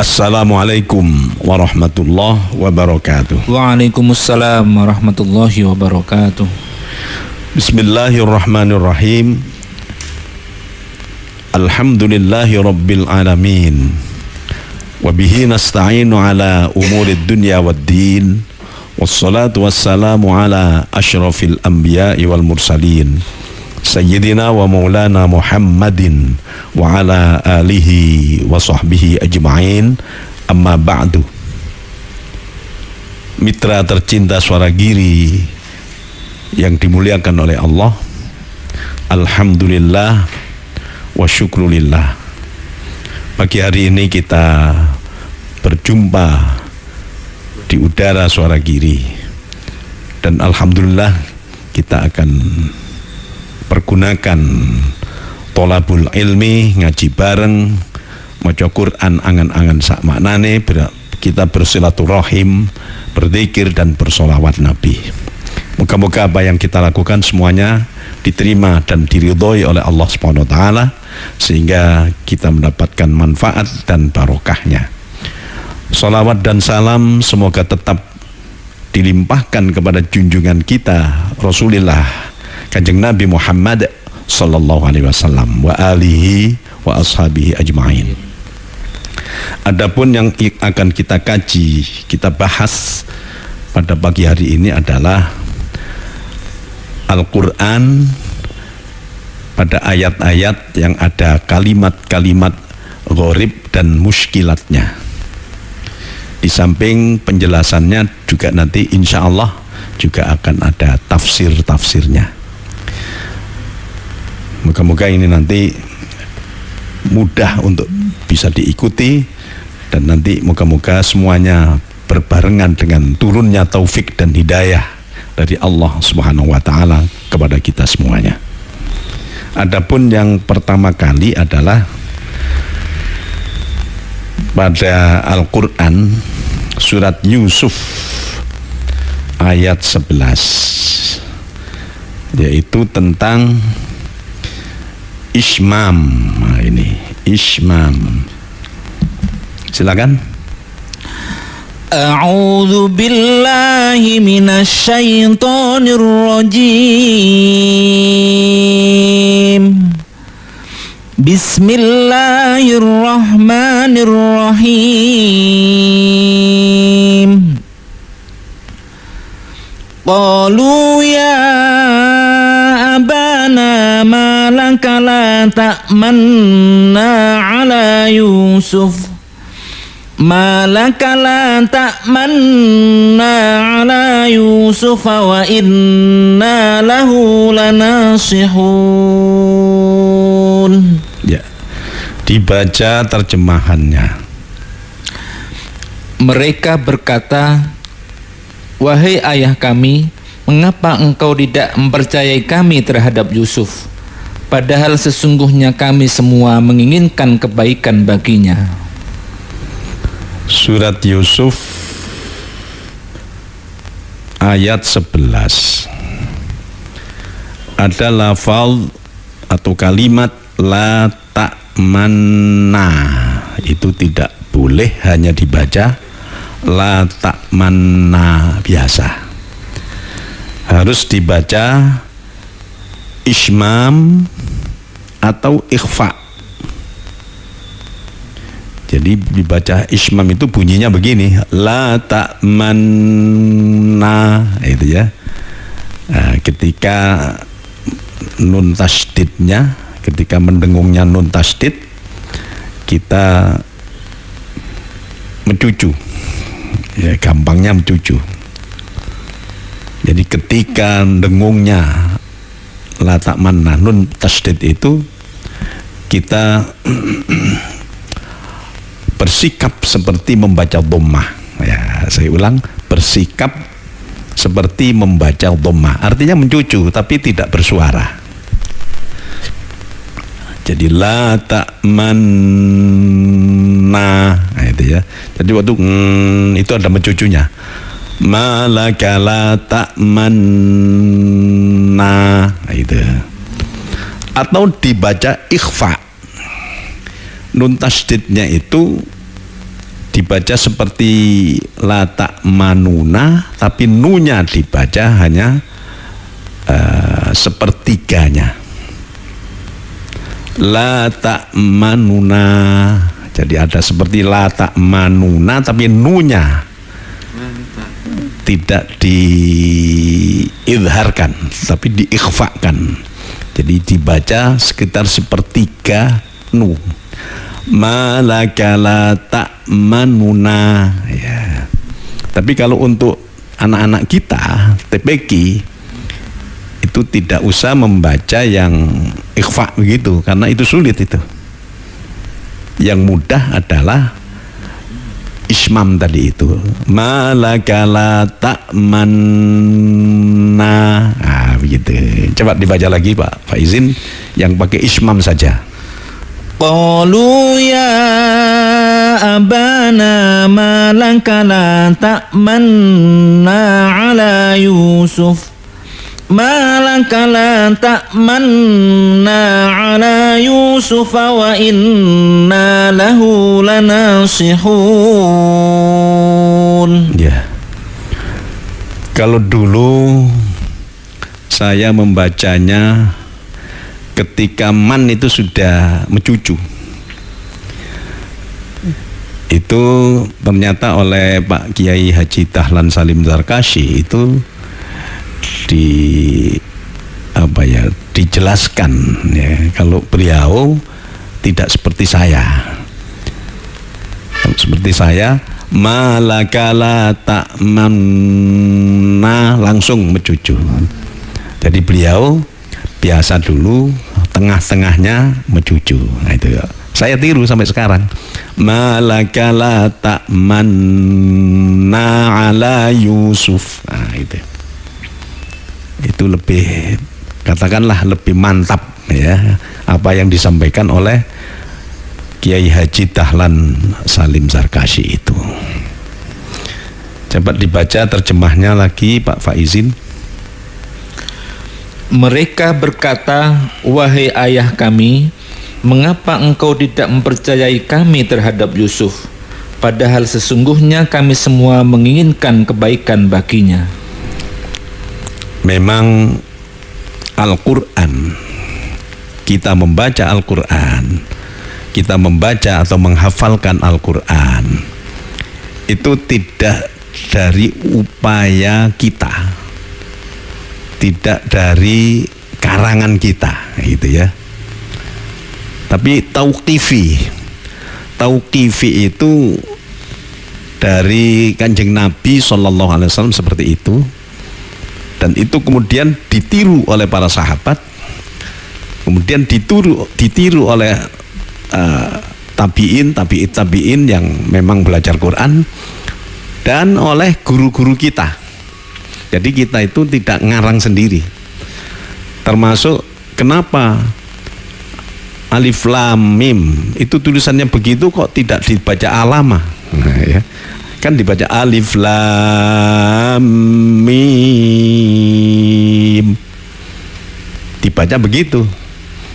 Assalamualaikum warahmatullahi wabarakatuh. Waalaikumsalam warahmatullahi wabarakatuh. Bismillahirrahmanirrahim. Alhamdulillahi rabbil alamin. Wabihi nasta'inu ala umurid dunya waddin. Wassalatu wassalamu ala ashrafil anbiya'i wal mursalin, Sayyidina wa maulana Muhammadin wa ala alihi wa sahbihi ajma'in. Amma ba'du. Mitra tercinta Suara Giri yang dimuliakan oleh Allah, alhamdulillah wa syukrulillah. Pagi hari ini kita berjumpa di udara Suara Giri, dan alhamdulillah kita akan pergunakan tolabul ilmi, ngaji bareng, maca Quran angan-angan sak maknane, kita bersilaturahim, berzikir dan bersolawat Nabi. Moga-moga apa yang kita lakukan semuanya diterima dan diridhoi oleh Allah Subhanahu wa taala, sehingga kita mendapatkan manfaat dan barokahnya. Salawat dan salam semoga tetap dilimpahkan kepada junjungan kita Rasulullah Kanjeng Nabi Muhammad sallallahu alaihi wasallam wa alihi wa ashabihi ajma'in. Adapun yang akan kita kaji, kita bahas pada pagi hari ini adalah Al-Quran pada ayat-ayat yang ada kalimat-kalimat gharib dan muskilatnya. Di samping penjelasannya juga nanti insya Allah juga akan ada tafsir-tafsirnya. Moga-moga ini nanti mudah untuk bisa diikuti, dan nanti moga-moga semuanya berbarengan dengan turunnya taufik dan hidayah dari Allah Subhanahu wa taala kepada kita semuanya. Adapun yang pertama kali adalah pada Al-Quran surat Yusuf ayat 11, yaitu tentang Ishmam. Nah, ini Ishmam. Silakan. A'udzu billahi minasy syaithanir rajim. Bismillahirrahmanirrahim. Qalu ya abana ma laka la ta'manna ala Yusuf, ma laka la ta'manna ala Yusuf wa inna lahu lanasihun. Ya, dibaca terjemahannya. Mereka berkata, wahai ayah kami, mengapa engkau tidak mempercayai kami terhadap Yusuf, padahal sesungguhnya kami semua menginginkan kebaikan baginya. Surat Yusuf ayat 11. Ada lafal atau kalimat la ta'manna, itu tidak boleh hanya dibaca la ta'manna biasa, harus dibaca ishmam atau ikhfa. Jadi dibaca ishmam itu bunyinya begini, la ta'manna, itu ya. Nah, ketika nun tasdidnya, ketika mendengungnya nun tasdid, kita mencucu, ya, gampangnya mencucu. Jadi ketika dengungnya la ta'manna nun tasdid itu, kita bersikap seperti membaca dhammah. Ya, saya ulang, bersikap seperti membaca dhammah. Artinya mencucu tapi tidak bersuara. Jadi la ta'manna, nah, itu ya. Jadi waktu itu ada mencucunya. Malaka la ta'manna, nah, itu. Atau dibaca ikhfa. Nun tasdidnya itu dibaca seperti la ta'manuna, tapi nunya dibaca hanya sepertiganya. La ta'manuna, jadi ada seperti la ta'manuna tapi nunya tidak diizharkan tapi diikhfakan, jadi dibaca sekitar sepertiga nu. Malaka la ta'manuna, ya. Tapi kalau untuk anak-anak kita TPQ itu tidak usah membaca yang ikhfa begitu, karena itu sulit itu. Yang mudah adalah ismam tadi itu. Malaka la ta'manna. Ah, begitu. Coba dibaca lagi Pak Faizin yang pakai ismam saja. Qalu ya abana malaka la ta'manna ala Yusuf malaka la ta'manna ala Yusuf wa inna lahu lanasihun. Ya. Kalau dulu saya membacanya ketika man itu sudah mencucu, itu ternyata oleh Pak Kiai Haji Dahlan Salim Zarkashi itu dijelaskan ya, kalau beliau tidak seperti saya. Kalau seperti saya malakala ta'manna langsung mencucu. Jadi beliau biasa dulu, tengah-tengahnya mencucu. Nah itu ya. Saya tiru sampai sekarang. Malakala ta'manna ala Yusuf. Nah itu. Itu lebih, katakanlah lebih mantap ya apa yang disampaikan oleh Kiai Haji Dahlan Salim Zarkashi itu. Coba dibaca terjemahnya lagi Pak Faizin. Mereka berkata, wahai ayah kami, mengapa engkau tidak mempercayai kami terhadap Yusuf, padahal sesungguhnya kami semua menginginkan kebaikan baginya. Memang Al-Quran, kita membaca Al-Quran, kita membaca atau menghafalkan Al-Quran, itu tidak dari upaya kita, tidak dari karangan kita gitu ya, tapi tauqifi itu dari Kanjeng Nabi SAW seperti itu, dan itu kemudian ditiru oleh para sahabat, kemudian ditiru oleh tabiin yang memang belajar Quran, dan oleh guru-guru kita. Jadi kita itu tidak ngarang sendiri. Termasuk kenapa alif lam mim itu tulisannya begitu kok tidak dibaca alama. Nah, ya. Kan dibaca alif lam mim. Dibaca begitu.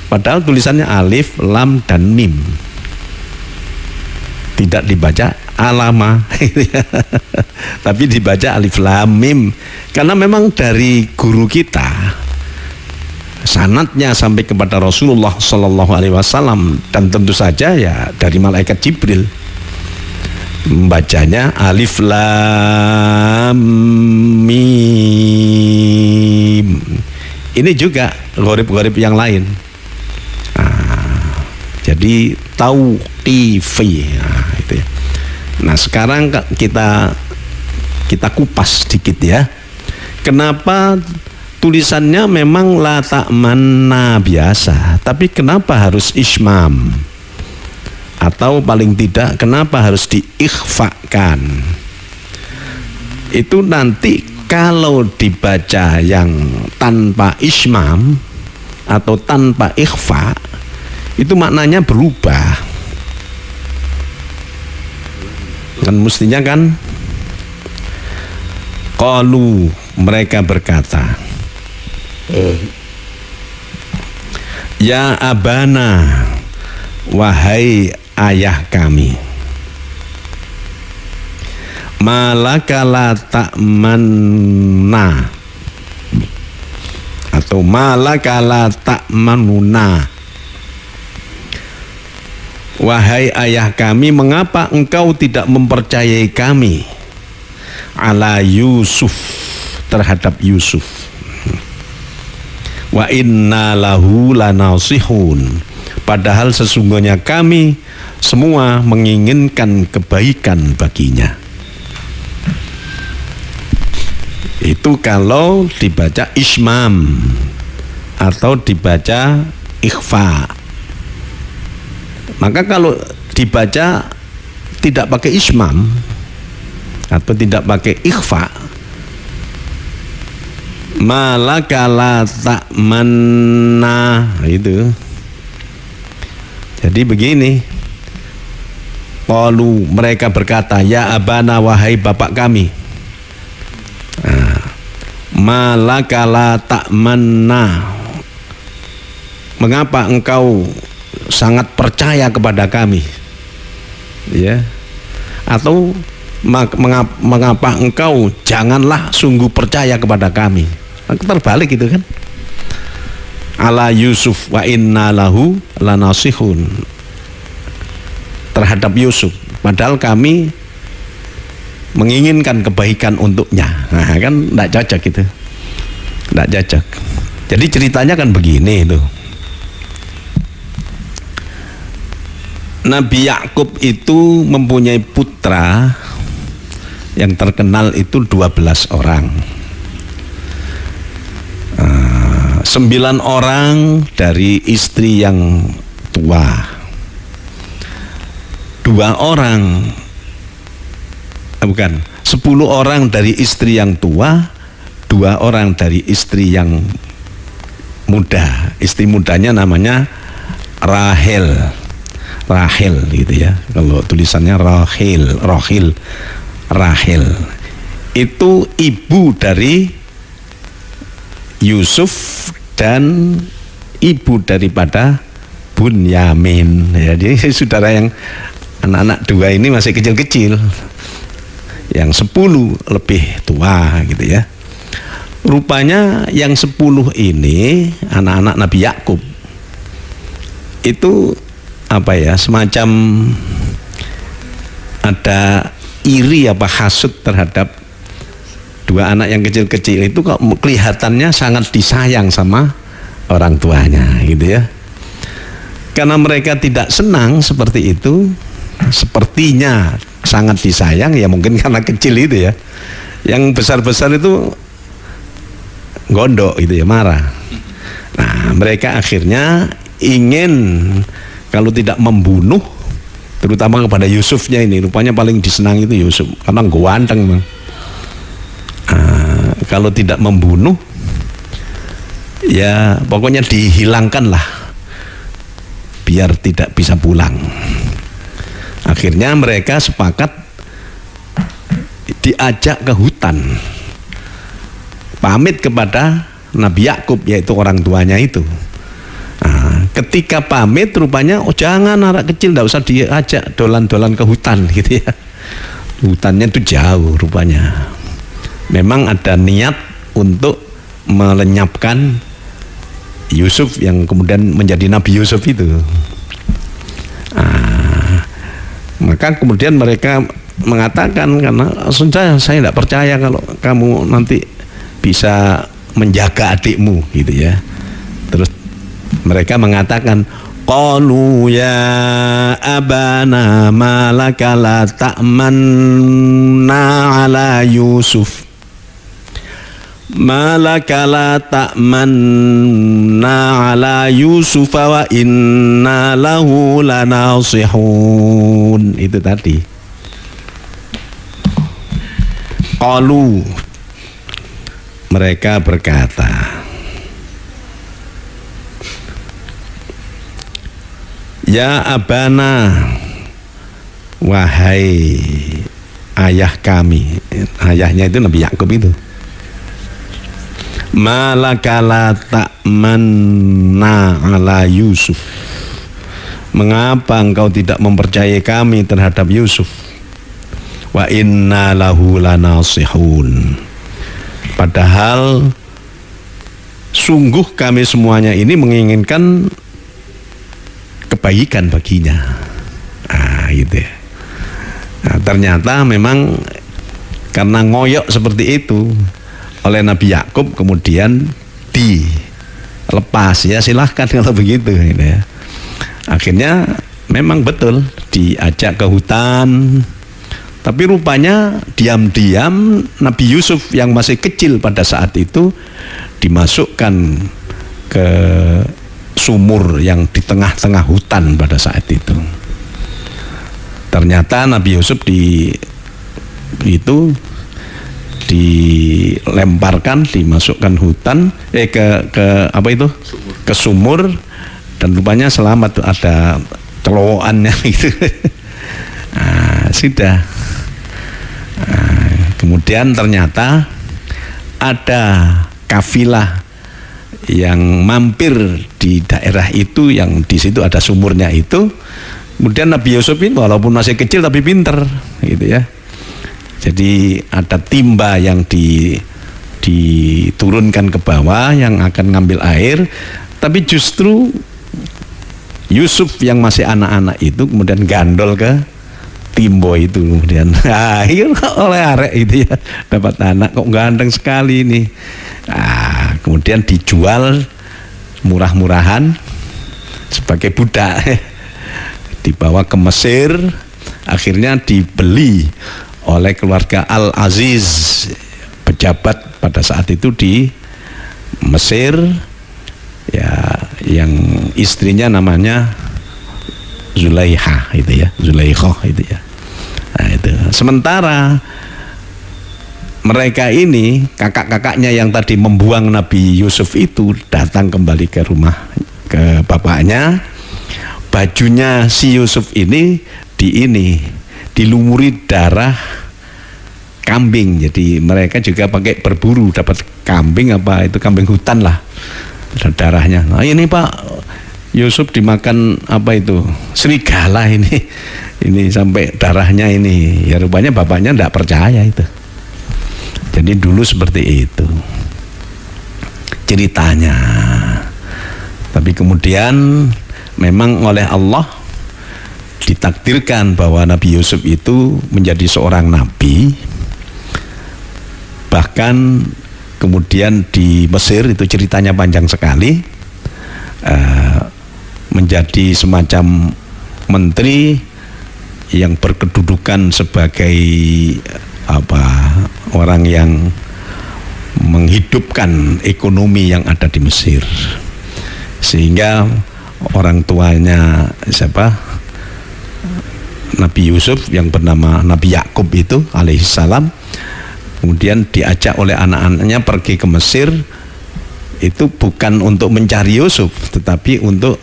Padahal tulisannya alif lam dan mim. Tidak dibaca alama. Tapi dibaca alif lam mim, karena memang dari guru kita sanadnya sampai kepada Rasulullah Sallallahu Alaihi Wasallam, dan tentu saja ya dari malaikat Jibril, membacanya alif lam mim. Ini juga gharib-gharib yang lain. Jadi tauqifi, nah, itu ya. Nah sekarang kita kupas sedikit ya. Kenapa tulisannya memang la ta'manna biasa, tapi kenapa harus ismam? Atau paling tidak kenapa harus diikhfakan? Itu nanti kalau dibaca yang tanpa ismam atau tanpa ikhfa, itu maknanya berubah. Kan mestinya kan qalu, mereka berkata, ya abana, wahai ayah kami. malaka la ta'manna atau malaka la ta'manuna. Wahai ayah kami, mengapa engkau tidak mempercayai kami ala Yusuf, terhadap Yusuf. Wa inna lahu lanasihun, padahal sesungguhnya kami semua menginginkan kebaikan baginya. Itu kalau dibaca ismam atau dibaca ikhfa. Maka kalau dibaca tidak pakai ismam atau tidak pakai ikhfa, malaka la ta'manna, itu. Jadi begini, qalu, mereka berkata, ya abana, wahai bapak kami, malaka la ta'manna, mengapa engkau sangat percaya kepada kami, ya, atau mengapa engkau janganlah sungguh percaya kepada kami. Terbalik itu kan, ala Yusuf wa inna lahu lanasihun, terhadap Yusuf, padahal kami menginginkan kebaikan untuknya. Nah, kan tidak cocok itu, tidak cocok. Jadi ceritanya kan begini itu. Nabi Yakub itu mempunyai putra yang terkenal itu 12 orang. 9 orang dari istri yang tua, 10 orang dari istri yang tua, 2 orang dari istri yang muda. Istri mudanya namanya Rahel gitu ya. Kalau tulisannya Rahel itu ibu dari Yusuf dan ibu daripada Bunyamin. Ya, jadi saudara yang anak-anak 2 ini masih kecil-kecil, yang 10 lebih tua gitu ya. Rupanya yang 10 ini anak-anak Nabi Yakub itu apa ya, semacam ada iri apa hasud terhadap 2 anak yang kecil-kecil itu, kok kelihatannya sangat disayang sama orang tuanya gitu ya. Karena mereka tidak senang seperti itu, sepertinya sangat disayang, ya mungkin karena kecil itu ya. Yang besar-besar itu gondok gitu ya, marah. Nah, mereka akhirnya ingin kalau tidak membunuh, terutama kepada Yusufnya ini, rupanya paling disenangi itu Yusuf karena ganteng. Kalau tidak membunuh, ya pokoknya dihilangkanlah biar tidak bisa pulang. Akhirnya mereka sepakat diajak ke hutan, pamit kepada Nabi Yakub, yaitu orang tuanya itu. Ketika pamit rupanya, oh jangan, anak kecil tidak usah diajak dolan-dolan ke hutan gitu ya. Hutannya itu jauh rupanya. Memang ada niat untuk melenyapkan Yusuf yang kemudian menjadi Nabi Yusuf itu. Maka kemudian mereka mengatakan, karena saya tidak percaya kalau kamu nanti bisa menjaga adikmu gitu ya. Terus mereka mengatakan, qalu ya abana malaka la ta'manna ala Yusuf, malaka la ta'manna ala Yusuf wa inna lahu lanasihun. Itu tadi. Qalu, mereka berkata, ya abana, wahai ayah kami. Ayahnya itu Nabi Yakub itu. Malaka la ta'manna ala Yusuf, mengapa engkau tidak mempercayai kami terhadap Yusuf? wa inna lahu lanasihun. Padahal sungguh kami semuanya ini menginginkan kebaikan baginya. Gitu ya. Nah, ternyata memang karena ngoyok seperti itu oleh Nabi Yakub, kemudian dilepas, ya silahkan kalau begitu gitu ya. Akhirnya memang betul diajak ke hutan, tapi rupanya diam-diam Nabi Yusuf yang masih kecil pada saat itu dimasukkan ke sumur yang di tengah-tengah hutan pada saat itu. Ternyata Nabi Yusuf dilemparkan, dimasukkan hutan ke sumur, dan rupanya selamat, ada celowokannya gitu. Sudah. Kemudian ternyata ada kafilah yang mampir di daerah itu, yang di situ ada sumurnya itu. Kemudian Nabi Yusuf ini walaupun masih kecil tapi pinter gitu ya. Jadi ada timba yang diturunkan ke bawah yang akan ngambil air, tapi justru Yusuf yang masih anak-anak itu kemudian gandol ke timbo itu, kemudian oleh arek itu ya, dapat anak kok ganteng sekali ini. Kemudian dijual murah-murahan sebagai budak, dibawa ke Mesir, akhirnya dibeli oleh keluarga Al-Aziz, pejabat pada saat itu di Mesir ya, yang istrinya namanya Zulaikha itu ya, Zulaikha itu ya. Nah, itu. Sementara mereka ini, kakak-kakaknya yang tadi membuang Nabi Yusuf itu, datang kembali ke rumah ke bapaknya. Bajunya si Yusuf ini dilumuri darah kambing. Jadi mereka juga pakai berburu, dapat kambing, apa itu kambing hutan lah, darahnya. Nah ini Pak Yusuf dimakan apa itu serigala ini sampai darahnya ini. Ya rupanya bapaknya tidak percaya itu. Jadi dulu seperti itu ceritanya. Tapi kemudian memang oleh Allah ditakdirkan bahwa Nabi Yusuf itu menjadi seorang nabi. Bahkan kemudian di Mesir itu ceritanya panjang sekali, menjadi semacam menteri yang berkedudukan sebagai orang yang menghidupkan ekonomi yang ada di Mesir, sehingga orang tuanya Nabi Yusuf yang bernama Nabi Yakub itu alaihissalam, kemudian diajak oleh anak-anaknya pergi ke Mesir, itu bukan untuk mencari Yusuf, tetapi untuk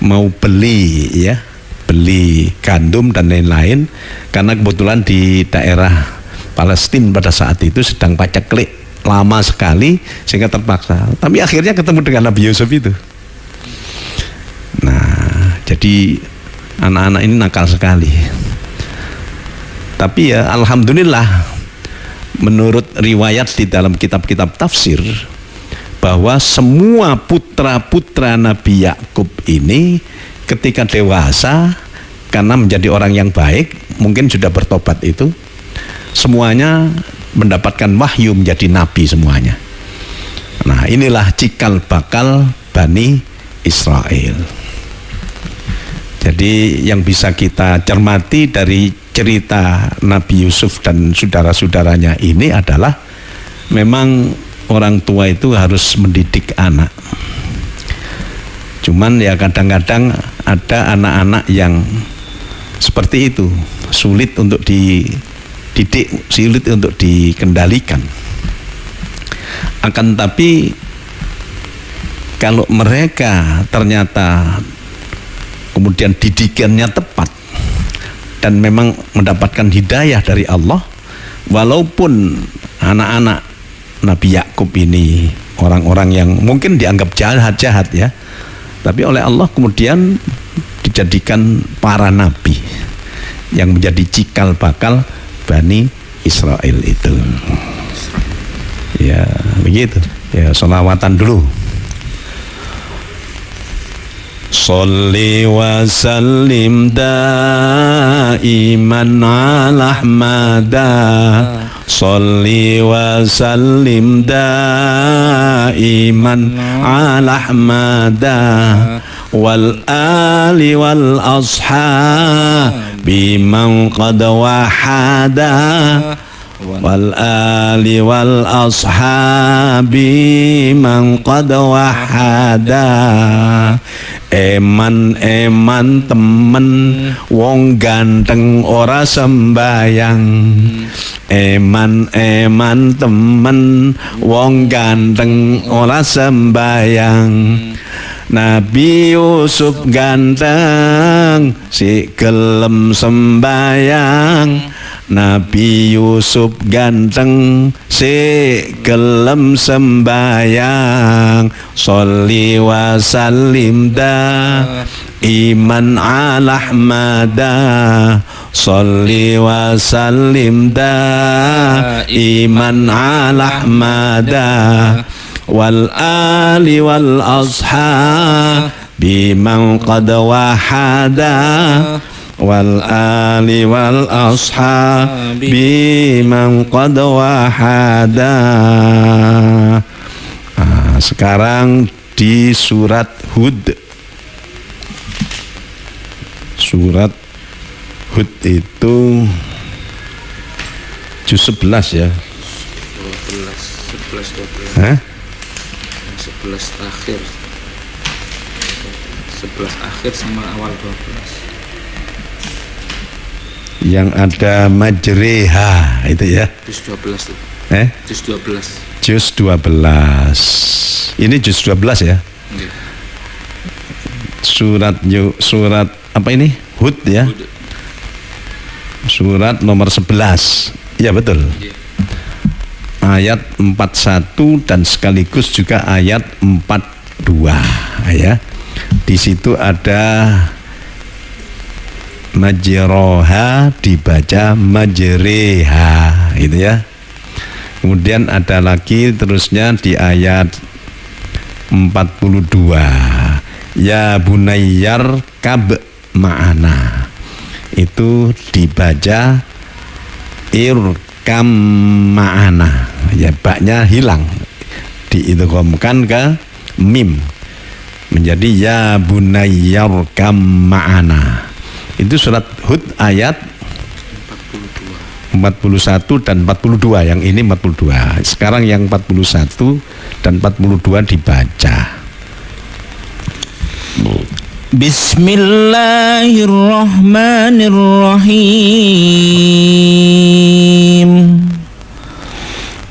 mau beli gandum dan lain-lain, karena kebetulan di daerah Palestina pada saat itu sedang paceklik lama sekali, sehingga terpaksa. Tapi akhirnya ketemu dengan Nabi Yusuf itu. Nah, jadi anak-anak ini nakal sekali. Tapi ya alhamdulillah, menurut riwayat di dalam kitab-kitab tafsir, bahwa semua putra-putra Nabi Yakub ini ketika dewasa, karena menjadi orang yang baik, mungkin sudah bertobat itu, semuanya mendapatkan wahyu menjadi nabi semuanya. Nah inilah cikal bakal Bani Israel. Jadi yang bisa kita cermati dari cerita Nabi Yusuf dan saudara-saudaranya ini adalah memang orang tua itu harus mendidik anak. Cuman ya kadang-kadang ada anak-anak yang seperti itu, sulit untuk dididik, sulit untuk dikendalikan. Akan tapi kalau mereka ternyata kemudian didikannya tepat dan memang mendapatkan hidayah dari Allah, walaupun anak-anak Nabi Yakub ini orang-orang yang mungkin dianggap jahat ya, tapi oleh Allah kemudian dijadikan para nabi yang menjadi cikal bakal Bani Israel itu. Ya begitu. Ya sholawatan dulu. Sholli wa sallim daiman ala Ahmada. Sholli wa sallim daiman ala Ahmada wal ali wal ashabi man qad wahada wal ali wal ashabi man qad wahada. Eman temen wong ganteng ora sembayang. Eman temen wong ganteng ora sembayang. Nabi Yusuf ganteng si gelem sembayang. Nabi Yusuf ganteng si gelem sembayang. Sholli wa sallim iman ala Ahmada. Sholli wa sallim iman ala Ahmada wal ali wal ashabi man qad wahada wal ali wal ashabi man qad wahada. Sekarang di surat Hud. Surat Hud itu juz 11 ya. 12. Hah? 11 akhir. 11 akhir sama awal 12. Yang ada majreha itu ya. Juz 12 itu. Juz 12. Juz 12. Ini juz 12 ya. Iya. Surat apa ini? Hud ya. Hud. Surat nomor 11. Ya betul. Iya. Ayat 41 dan sekaligus juga ayat 42 ya. Di situ ada majroha dibaca majreha itu ya. Kemudian ada lagi terusnya di ayat 42, ya bunayyar kab ma'ana, itu dibaca irkam ma'ana, ya baknya hilang, diidghamkan ke mim menjadi ya bunayyar kam ma'ana. Itu surat Hud ayat 41 dan 42, yang ini 42. Sekarang yang 41 dan 42 dibaca. Bismillahirrahmanirrahim.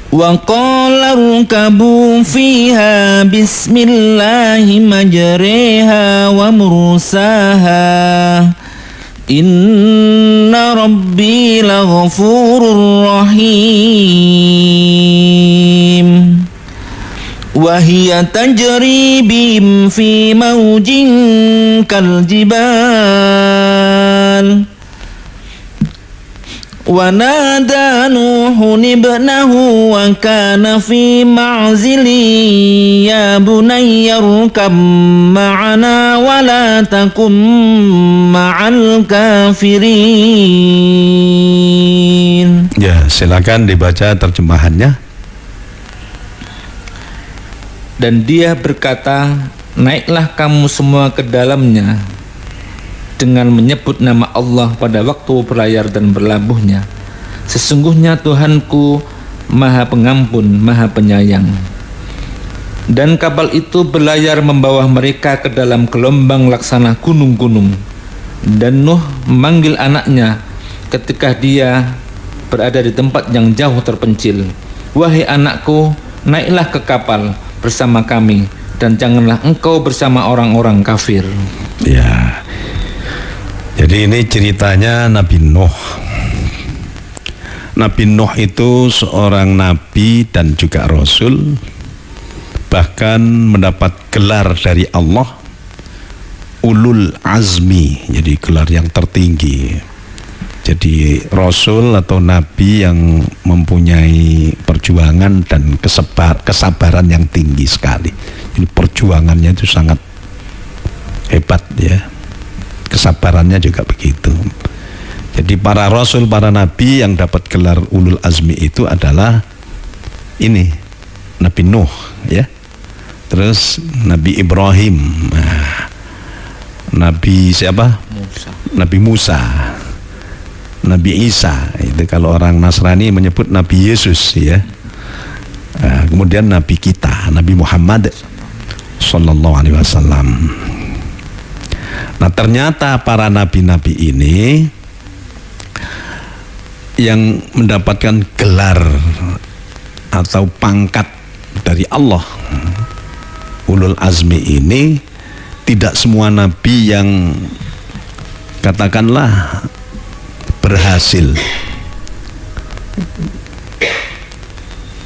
Wa qala rkabu fiha bismillahi majriha wa mursaha. Inna rabbi laghafurur rahim. Wahiya tajri bihim fi mawjin kal jibal. Wa nada Nuhun ibnahu wa kana fi ma'zili ya bunayya rkab ma'ana wa la takum ma'al kafirin. Ya, silakan dibaca terjemahannya. Dan dia berkata, naiklah kamu semua ke dalamnya dengan menyebut nama Allah pada waktu berlayar dan berlabuhnya. Sesungguhnya Tuhanku Maha Pengampun, Maha Penyayang. Dan kapal itu berlayar membawa mereka ke dalam gelombang laksana gunung-gunung. Dan Nuh memanggil anaknya ketika dia berada di tempat yang jauh terpencil. Wahai anakku, naiklah ke kapal bersama kami dan janganlah engkau bersama orang-orang kafir. Ya. Jadi ini ceritanya Nabi Nuh. Nabi Nuh itu seorang nabi dan juga rasul, bahkan mendapat gelar dari Allah ulul azmi, jadi gelar yang tertinggi. Jadi rasul atau nabi yang mempunyai perjuangan dan kesabaran yang tinggi sekali. Jadi perjuangannya itu sangat hebat ya. Kesabarannya juga begitu. Jadi para rasul, para nabi yang dapat gelar ulul azmi itu adalah ini Nabi Nuh ya. Terus Nabi Ibrahim. Nah, Nabi siapa? Musa. Nabi Musa. Nabi Isa, itu kalau orang Nasrani menyebut Nabi Yesus ya. Kemudian Nabi kita, Nabi Muhammad Sallallahu Alaihi Wasallam. Nah ternyata para nabi-nabi ini yang mendapatkan gelar atau pangkat dari Allah ulul azmi ini tidak semua nabi yang katakanlah berhasil,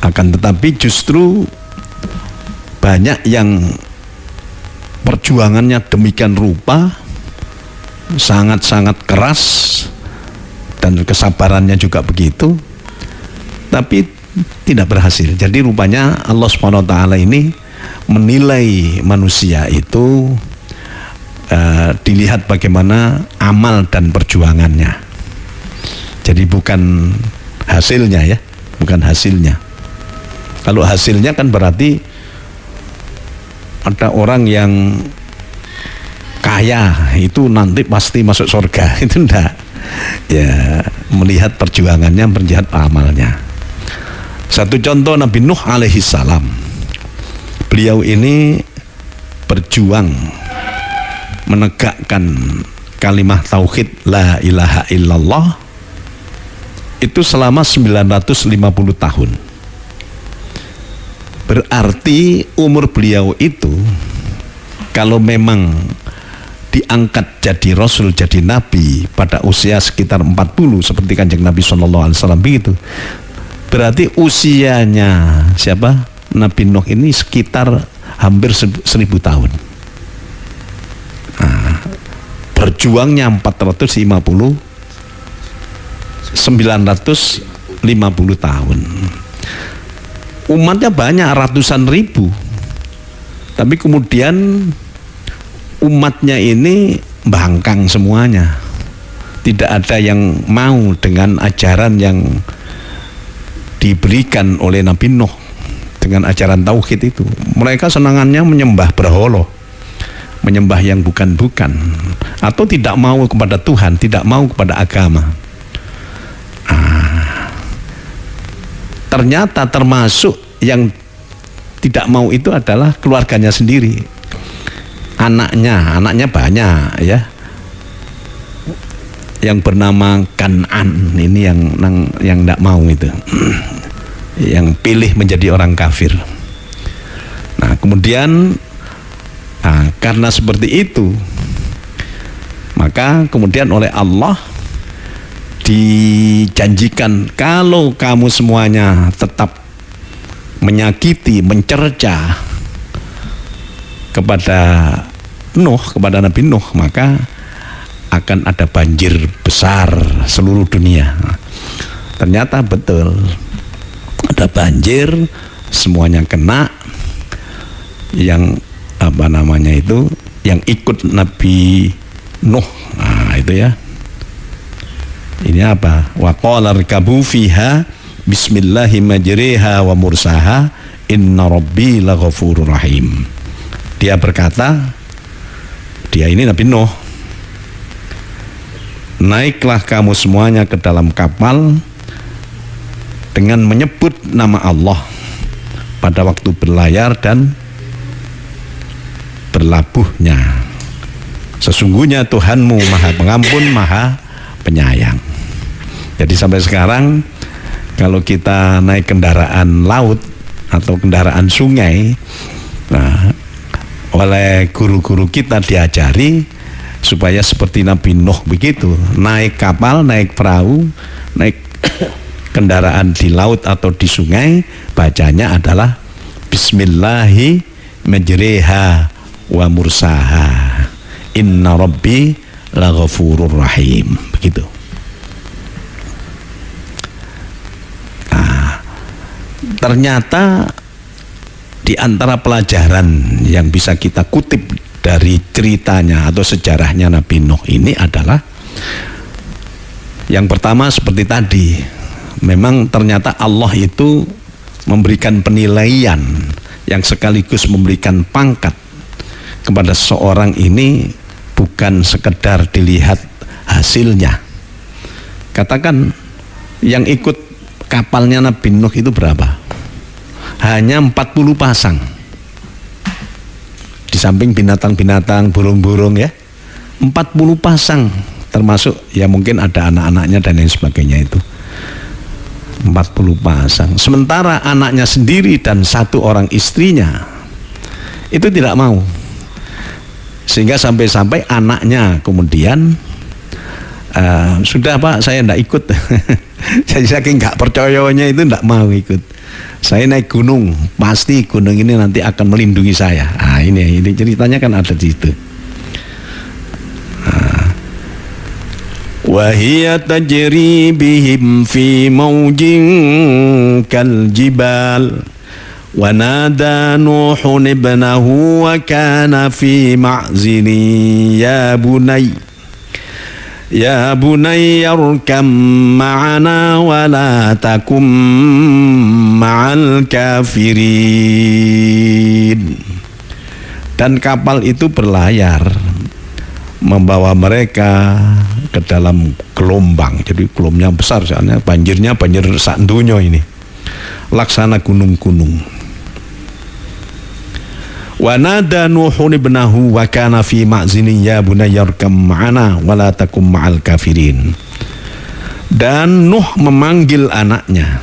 akan tetapi justru banyak yang perjuangannya demikian rupa, sangat-sangat keras dan kesabarannya juga begitu, tapi tidak berhasil. Jadi rupanya Allah SWT ini menilai manusia itu dilihat bagaimana amal dan perjuangannya. Jadi bukan hasilnya ya, bukan hasilnya. Kalau hasilnya kan berarti ada orang yang kaya itu nanti pasti masuk surga, itu enggak. Ya, melihat perjuangannya, melihat amalnya. Satu contoh Nabi Nuh alaihi salam. Beliau ini berjuang menegakkan kalimat tauhid la ilaha illallah itu selama 950 tahun. Berarti umur beliau itu kalau memang diangkat jadi rasul, jadi nabi pada usia sekitar 40 seperti Kanjeng Nabi SAW begitu, berarti usianya siapa? Nabi Nuh ini sekitar hampir 1000 tahun. Nah, berjuangnya 950 tahun. Umatnya banyak, ratusan ribu, tapi kemudian umatnya ini bangkang semuanya. Tidak ada yang mau dengan ajaran yang diberikan oleh Nabi Nuh, dengan ajaran tauhid itu. Mereka senangannya menyembah berhala, menyembah yang bukan-bukan, atau tidak mau kepada Tuhan, tidak mau kepada agama. Ternyata termasuk yang tidak mau itu adalah keluarganya sendiri, anaknya banyak ya, yang bernama Kan'an ini yang tidak mau itu, yang pilih menjadi orang kafir. Nah kemudian karena seperti itu, maka kemudian oleh Allah dijanjikan, kalau kamu semuanya tetap menyakiti, mencerca kepada Nuh, kepada Nabi Nuh, maka akan ada banjir besar seluruh dunia. Ternyata betul, ada banjir, semuanya kena. Yang apa namanya itu, yang ikut Nabi Nuh, nah itu ya. Ini apa? Wa qala rkabu fiha bismillahi majriha wa mursaha inna rabbi laghafurur rahim. Dia berkata, dia ini Nabi Nuh, naiklah kamu semuanya ke dalam kapal dengan menyebut nama Allah pada waktu berlayar dan berlabuhnya. Sesungguhnya Tuhanmu Maha Pengampun, Maha Penyayang. Jadi sampai sekarang kalau kita naik kendaraan laut atau kendaraan sungai, nah, oleh guru-guru kita diajari supaya seperti Nabi Nuh begitu, naik kapal, naik perahu, naik kendaraan di laut atau di sungai, bacanya adalah Bismillahi majriha wa mursaha inna rabbi laghafurur rahim, begitu. ternyata di antara pelajaran yang bisa kita kutip dari ceritanya atau sejarahnya Nabi Nuh ini adalah yang pertama seperti tadi, memang ternyata Allah itu memberikan penilaian yang sekaligus memberikan pangkat kepada seorang ini bukan sekedar dilihat hasilnya. Katakan yang ikut kapalnya Nabi Nuh itu berapa? Hanya 40 pasang. Di samping binatang-binatang, burung-burung ya, 40 pasang, termasuk ya mungkin ada anak-anaknya dan lain sebagainya itu. 40 pasang. Sementara anaknya sendiri dan satu orang istrinya itu tidak mau. Sehingga sampai-sampai anaknya kemudian sudah Pak, saya tidak ikut. Jadi saking nggak percayanya itu tidak mau ikut. Saya naik gunung, pasti gunung ini nanti akan melindungi saya. Ini ceritanya kan ada di situ. Wahia tajri bihim fi maujin kal jibal wa nada Nuhun ibnahu wa kana fi ma'zili ya bunay yarkam ma'ana wa la takum ma'al kafirin. Dan kapal itu berlayar membawa mereka ke dalam gelombang. Jadi gelombangnya besar, soalnya banjirnya banjir sak donya ini, laksana gunung-gunung. Wa nada Nuhun ibnahu wa kana fi ma'zini ya bunayya arkam ma'ana wa la takum ma'al kafirin. Dan Nuh memanggil anaknya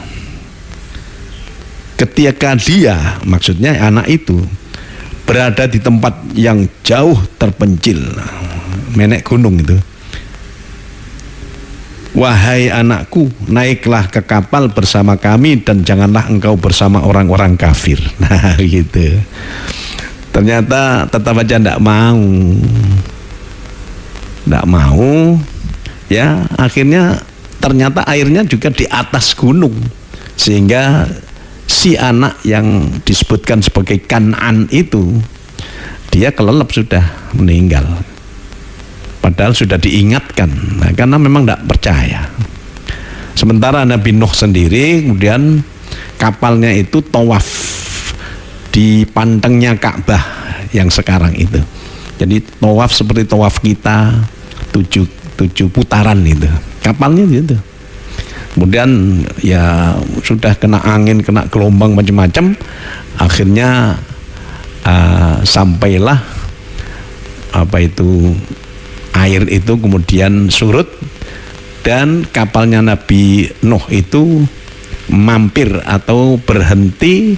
ketika dia, maksudnya anak itu berada di tempat yang jauh terpencil, menek gunung itu. Wahai anakku, naiklah ke kapal bersama kami dan janganlah engkau bersama orang-orang kafir. Nah gitu. Ternyata tetap aja tidak mau, ya akhirnya ternyata airnya juga di atas gunung, sehingga si anak yang disebutkan sebagai Kan'an itu dia kelelep, sudah meninggal, padahal sudah diingatkan. Nah, karena memang tidak percaya. Sementara Nabi Nuh sendiri kemudian kapalnya itu tawaf di pantengnya Ka'bah yang sekarang itu. Jadi tawaf seperti tawaf kita 7 putaran itu. Kapalnya gitu. Kemudian ya sudah kena angin, kena gelombang macam-macam. Akhirnya sampailah air itu kemudian surut dan kapalnya Nabi Nuh itu mampir atau berhenti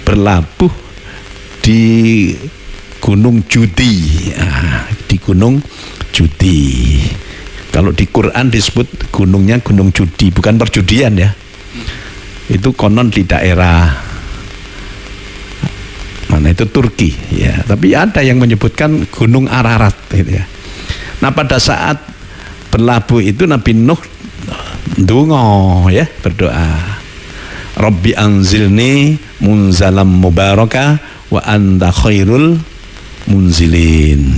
berlabuh di Gunung Judi. Di Gunung Judi. Kalau di Quran disebut gunungnya Gunung Judi, bukan perjudian ya. Itu konon di daerah mana itu, Turki ya. Tapi ada yang menyebutkan Gunung Ararat gitu ya. Nah pada saat berlabuh itu Nabi Nuh ndonga ya, berdoa, Rabbi anzilni munzalam mubaraka wa anta khairul munzilin.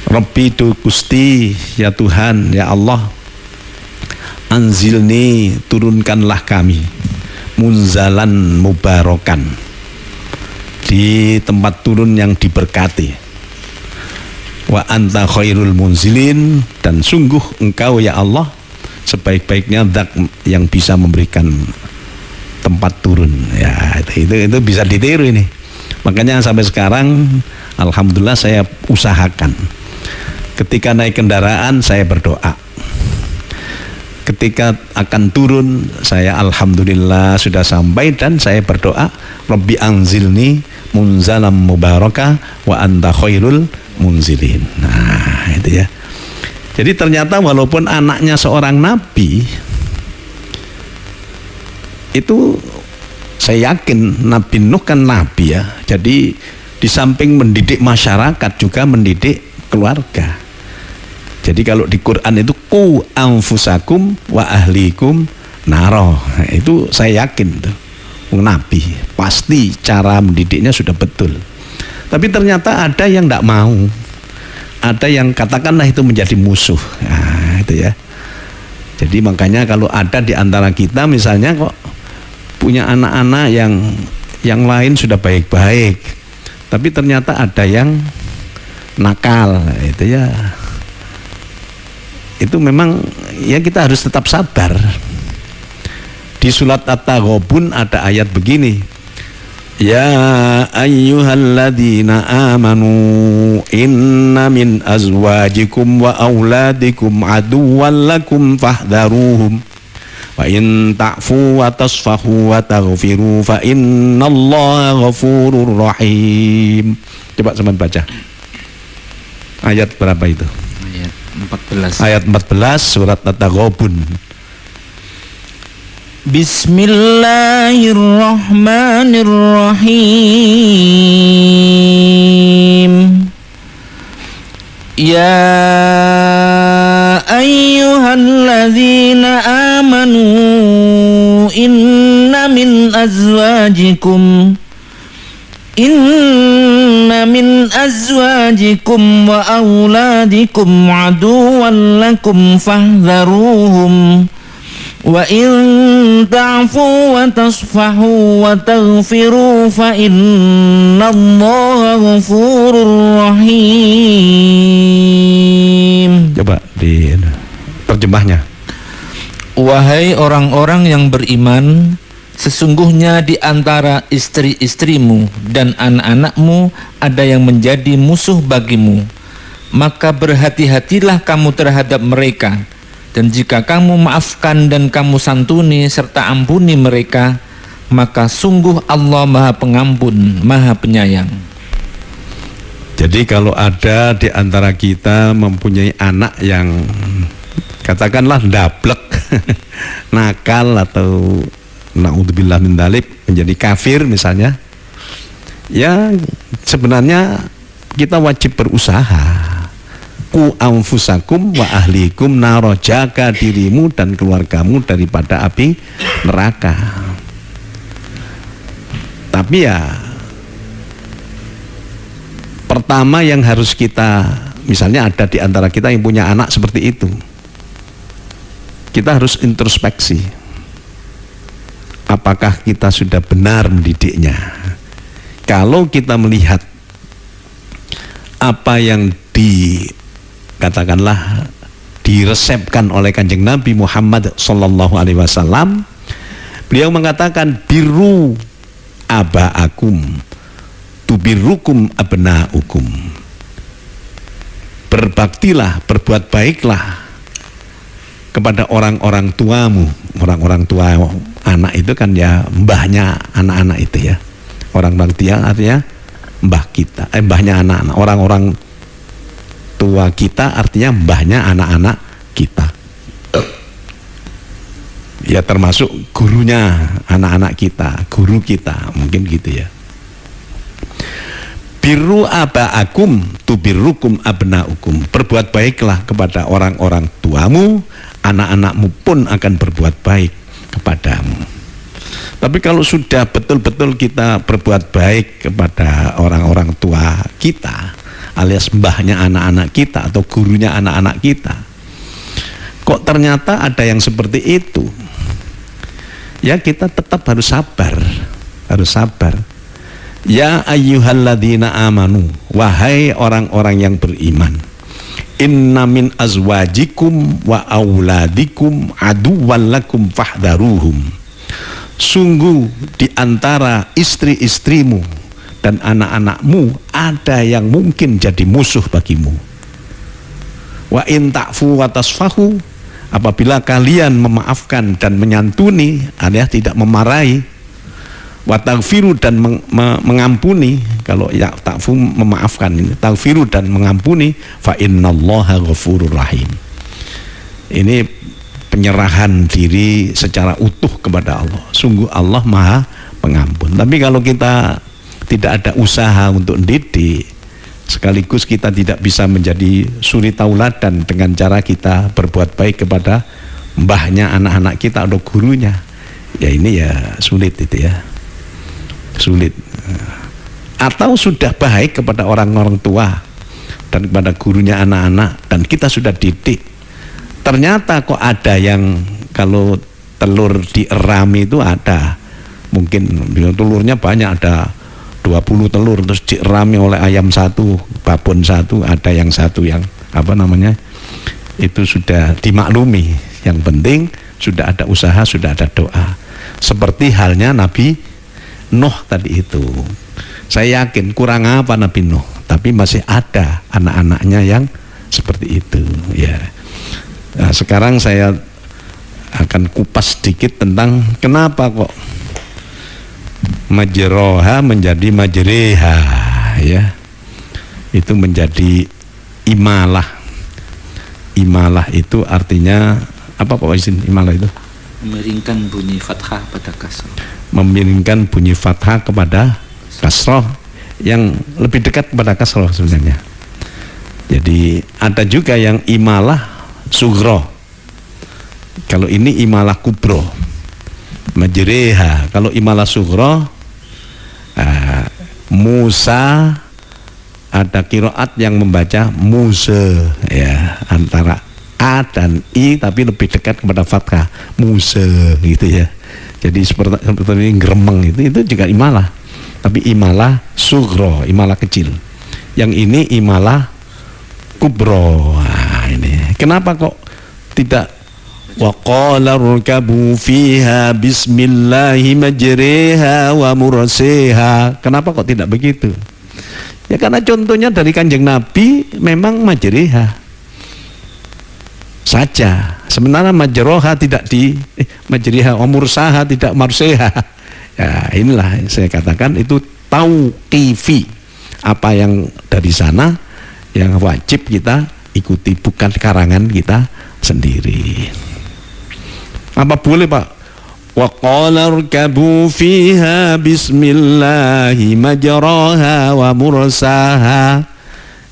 Rabbi itu Gusti, ya Tuhan, ya Allah, anzilni, turunkanlah kami, munzalan mubarakan, di tempat turun yang diberkati, wa anta khairul munzilin, dan sungguh engkau ya Allah sebaik-baiknya zat yang bisa memberikan tempat turun. Ya itu bisa ditiru ini. Makanya sampai sekarang alhamdulillah saya usahakan ketika naik kendaraan saya berdoa, ketika akan turun saya alhamdulillah sudah sampai dan saya berdoa, Rabbi anzilni munzalam mubaraka wa anta khairul munzilin. Nah itu ya. Jadi ternyata walaupun anaknya seorang nabi, itu saya yakin Nabi Nuh kan nabi ya. Jadi di samping mendidik masyarakat juga mendidik keluarga. Jadi kalau di Quran itu qu anfusakum wa ahlikum naro. Nah, itu saya yakin tuh Nabi pasti cara mendidiknya sudah betul. Tapi ternyata ada yang tidak mau, ada yang katakanlah itu menjadi musuh. Nah, itu ya. Jadi makanya kalau ada di antara kita misalnya kok punya anak-anak yang lain sudah baik-baik, tapi ternyata ada yang nakal, itu ya. Itu memang ya kita harus tetap sabar. Di surat At-Taghabun ada ayat begini. Ya ayyuhalladzina amanu inna min azwajikum wa auladikum aduwwan lakum fahdharuhum wa in ta'fu wa tasfahu wa taghfiru fa innallaha ghafurur rahim. Coba teman baca. Ayat berapa itu? Ayat 14. Ayat 14 surat At-Taghabun. Bismillahirrahmanirrahim. Ya ayyuhalladzina amanu inna min azwajikum wa auladikum aduwwan lakum fahdharuhum wa in ta'fu wa tasfahu wa taghfiru fa innallaha ghafurur rahim. Coba di terjemahnya. Wahai orang-orang yang beriman, sesungguhnya di antara istri-istrimu dan anak-anakmu ada yang menjadi musuh bagimu. Maka berhati-hatilah kamu terhadap mereka. Dan jika kamu maafkan dan kamu santuni serta ampuni mereka, maka sungguh Allah Maha Pengampun, Maha Penyayang. Jadi kalau ada di antara kita mempunyai anak yang katakanlah dablek, nakal atau na'udzubillah min dzalik menjadi kafir misalnya, ya sebenarnya kita wajib berusaha. Ku anfusakum wa ahlikum naro, jaga dirimu dan keluargamu daripada api neraka. Tapi ya pertama yang harus kita, misalnya ada di antara kita yang punya anak seperti itu, kita harus introspeksi. Apakah kita sudah benar mendidiknya? Kalau kita melihat apa yang katakanlah diresepkan oleh Kanjeng Nabi Muhammad sallallahu alaihi wasallam, beliau mengatakan birru abaakum tubirrukum abnaukum. Berbaktilah, berbuat baiklah kepada orang-orang tuamu. Orang-orang tua anak itu kan ya mbahnya anak-anak itu ya. Orang-orang tua artinya mbah kita, mbahnya anak-anak. Orang-orang tua kita artinya mbahnya anak-anak kita. Ya termasuk gurunya anak-anak kita, guru kita, mungkin gitu ya. Birru abaakum tubirrukum abnaukum. Berbuat baiklah kepada orang-orang tuamu, anak-anakmu pun akan berbuat baik kepadamu. Tapi kalau sudah betul-betul kita berbuat baik kepada orang-orang tua kita, alias mbahnya anak-anak kita atau gurunya anak-anak kita, kok ternyata ada yang seperti itu, ya kita tetap harus sabar, harus sabar. Ya ayyuhalladzina amanu, wahai orang-orang yang beriman, inna min azwajikum wa auladikum aduwwan lakum fahdharuhum. Sungguh di antara istri-istrimu dan anak-anakmu ada yang mungkin jadi musuh bagimu. Wa in ta'fu wa tasfahu, apabila kalian memaafkan dan menyantuni, alias tidak memarahi, wa taghfiru dan mengampuni, kalau ya ta'fu memaafkan, ini taghfiru dan mengampuni, fa innallaha ghafurur rahim. Ini penyerahan diri secara utuh kepada Allah. Sungguh Allah Maha Pengampun. Tapi kalau kita tidak ada usaha untuk mendidik, sekaligus kita tidak bisa menjadi suri tauladan dengan cara kita berbuat baik kepada mbahnya anak-anak kita atau gurunya, ya ini ya sulit itu ya, sulit. Atau sudah baik kepada orang-orang tua dan kepada gurunya anak-anak, dan kita sudah didik, ternyata kok ada yang kalau telur dierami itu ada, mungkin telurnya banyak, ada 20 telur terus dierami oleh ayam satu, babon satu, ada yang satu yang apa namanya itu sudah dimaklumi. Yang penting sudah ada usaha, sudah ada doa. Seperti halnya Nabi Nuh tadi itu. Saya yakin kurang apa Nabi Nuh, tapi masih ada anak-anaknya yang seperti itu ya. Nah, sekarang saya akan kupas sedikit tentang kenapa kok majroha menjadi majreha ya. Itu menjadi imalah. Imalah itu artinya apa Pak Waisin? Imalah itu Memiringkan bunyi fathah pada kasroh. Memiringkan bunyi fathah kepada kasroh, yang lebih dekat kepada kasroh sebenarnya. Jadi ada juga yang imalah sugro. Kalau ini imalah kubro, majreha. Kalau imalah sugro, Musa, ada kiroat yang membaca Musa ya, antara A dan I tapi lebih dekat kepada fathah, Musa gitu ya. Jadi seperti ini gremeng itu juga imalah, tapi imalah sugro, imalah kecil. Yang ini imalah kubro. Nah, ini kenapa kok tidak wa qala rkabu fiha bismillahi majriha wa mursaha? Kenapa kok tidak begitu? Ya karena contohnya dari Kanjeng Nabi memang majriha saja, sementara majroha tidak majriha, mursaha tidak marseha. Ya inilah saya katakan itu tauqifi, apa yang dari sana yang wajib kita ikuti, bukan karangan kita sendiri. Apa boleh Pak? Wa qala rkabu fiha bismillahi majraha wa mursaha.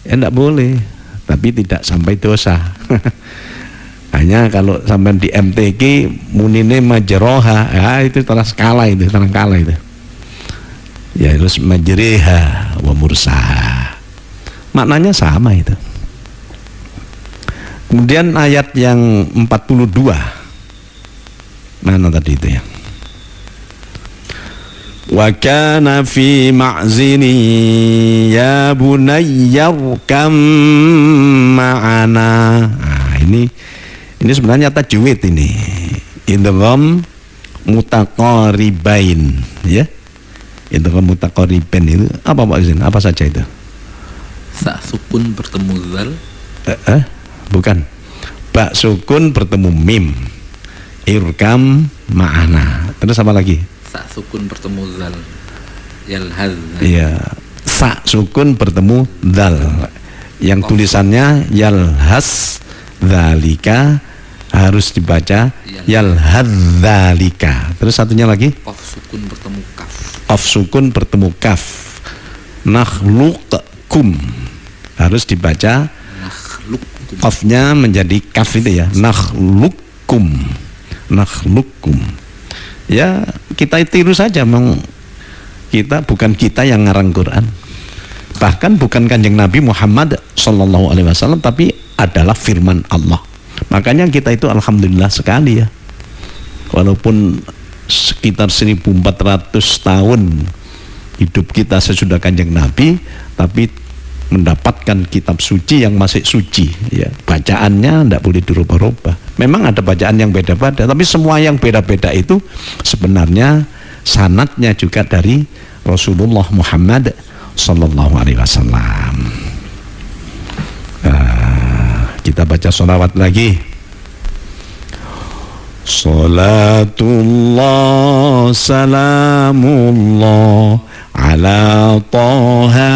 Ya enggak boleh, tapi tidak sampai dosa. Hanya kalau sampai di MTQ munine majroha, ya itu terus kalah itu, terang kalah itu. Ya terus majreha wa mursaha. Maknanya sama itu. Kemudian ayat yang 42. Mana tadi itu ya? Wa kana fi ma'zini ya bunayyarkam ma'ana. Nah, ini sebenarnya tajwid ini. Idgham mutaqaribain ya. Idgham mutaqaribain itu apa Pak Izin? Apa saja itu? Sa sukun bertemu zal. Bukan. Ba sukun bertemu mim. Irkam ma'ana. Terus apa lagi? Sa sukun bertemu zal. Yalhaz. Iya. Sa sukun bertemu dal. Yang tulisannya yalhas dzalika harus dibaca yalhadzalika. Terus satunya lagi? Qaf sukun bertemu kaf. Qaf sukun bertemu kaf. Nakhluqkum harus dibaca Nakhluqkum. qafnya menjadi kaf itu ya. Nakhluqkum. Nakhluqkum. Ya kita tiru saja, kita bukan kita yang ngarang Quran, bahkan bukan Kanjeng Nabi Muhammad sallallahu alaihi wasallam, tapi adalah firman Allah. Makanya kita itu alhamdulillah sekali ya, walaupun sekitar 1400 tahun hidup kita sesudah Kanjeng Nabi, tapi mendapatkan kitab suci yang masih suci ya. Bacaannya tidak boleh dirubah-rubah. Memang ada bacaan yang beda-beda, tapi semua yang beda-beda itu sebenarnya sanadnya juga dari Rasulullah Muhammad sallallahu alaihi wasallam. Kita baca sholawat lagi. Salatullah salamullah ala taha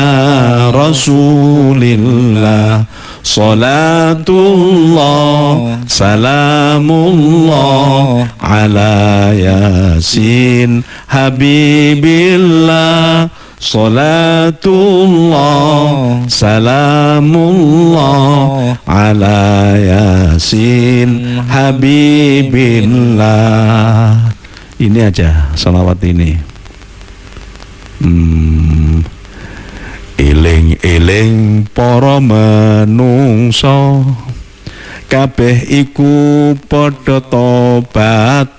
rasulillah. Salatullah salamullah ala yasin habibillah. Salatullah salamullah ala yasin habibillah. Ini aja salawat ini. Eling-eling para menungso kabeh iku padha tobat,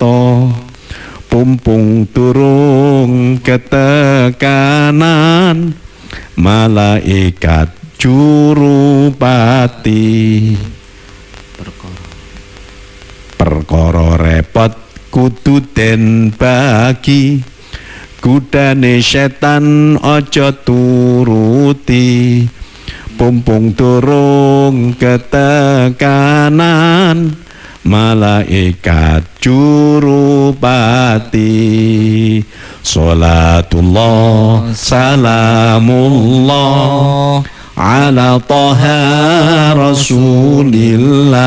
pumpung turung ketekanan malaikat jurupati. Perkara repot kudu den bagi, kudane setan aja turuti, pumpung turung ketekanan malaikat jurupati. Salatullah salamullah ala taha rasulillah.